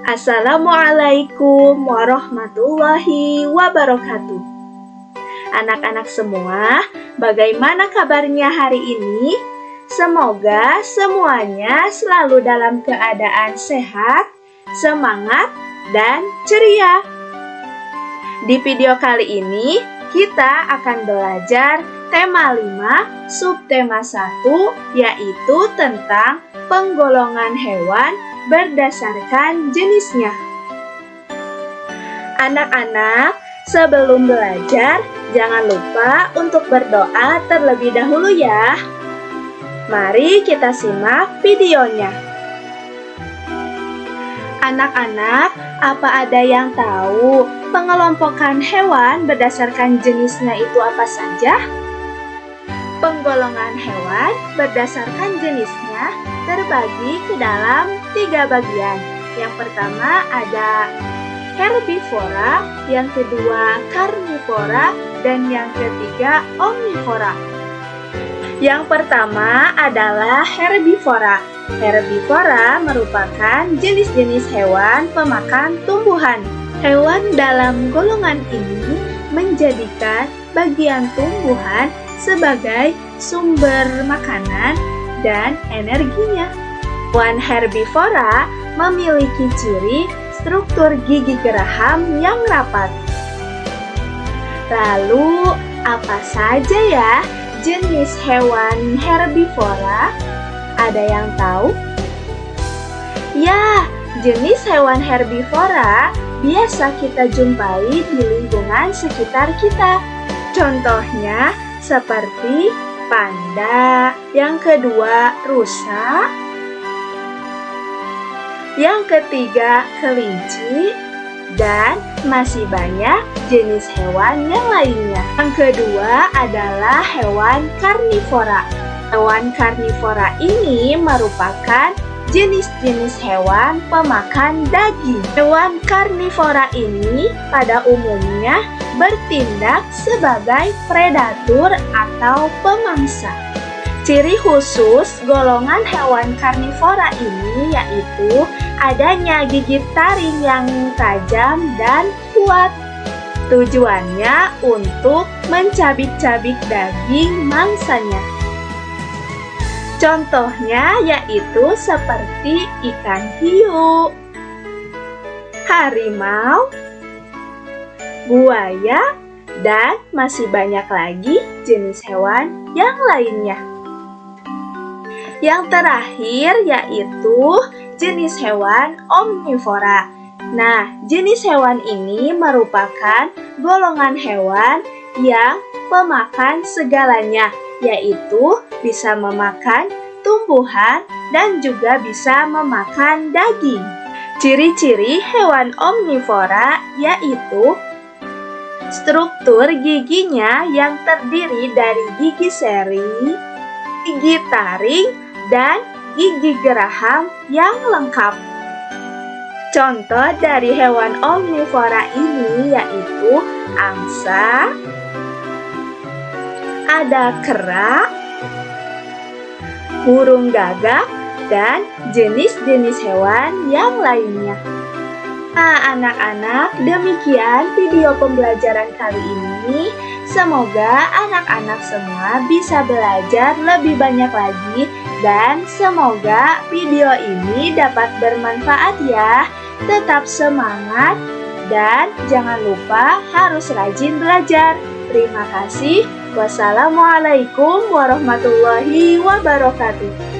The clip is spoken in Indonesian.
Assalamualaikum warahmatullahi wabarakatuh. Anak-anak semua, bagaimana kabarnya hari ini? Semoga semuanya selalu dalam keadaan sehat, semangat, dan ceria. Di video kali ini, kita akan belajar tema 5, subtema 1, yaitu tentang penggolongan hewan berdasarkan jenisnya. Anak-anak, sebelum belajar, jangan lupa untuk berdoa terlebih dahulu ya. Mari kita simak videonya. Anak-anak, apa ada yang tahu pengelompokan hewan berdasarkan jenisnya itu apa saja? Penggolongan hewan berdasarkan jenisnya terbagi ke dalam 3 bagian. Yang pertama ada herbivora, yang kedua karnivora, dan yang ketiga omnivora. Yang pertama adalah herbivora. Herbivora merupakan jenis-jenis hewan pemakan tumbuhan. Hewan dalam golongan ini menjadikan bagian tumbuhan sebagai sumber makanan dan energinya. Hewan herbivora memiliki ciri struktur gigi geraham yang rapat. Lalu, apa saja ya jenis hewan herbivora? Ada yang tahu? Ya, jenis hewan herbivora biasa kita jumpai di lingkungan sekitar kita. Contohnya seperti panda, yang kedua rusa, yang ketiga kelinci, dan masih banyak jenis hewan yang lainnya. Yang kedua adalah hewan karnivora. Hewan karnivora ini merupakan jenis-jenis hewan pemakan daging. Hewan karnivora ini pada umumnya bertindak sebagai predator atau pemangsa. Ciri khusus golongan hewan karnivora ini yaitu adanya gigi taring yang tajam dan kuat. Tujuannya untuk mencabik-cabik daging mangsanya. Contohnya yaitu seperti ikan hiu, harimau, buaya, dan masih banyak lagi jenis hewan yang lainnya. Yang terakhir yaitu jenis hewan omnivora. Nah, jenis hewan ini merupakan golongan hewan yang pemakan segalanya, yaitu bisa memakan tumbuhan dan juga bisa memakan daging. Ciri-ciri hewan omnivora yaitu struktur giginya yang terdiri dari gigi seri, gigi taring, dan gigi geraham yang lengkap. Contoh dari hewan omnivora ini yaitu angsa, ada kera, burung gagak, dan jenis-jenis hewan yang lainnya. Nah, anak-anak, demikian video pembelajaran kali ini. Semoga anak-anak semua bisa belajar lebih banyak lagi dan semoga video ini dapat bermanfaat ya. Tetap semangat dan jangan lupa harus rajin belajar. Terima kasih. Wassalamualaikum warahmatullahi wabarakatuh.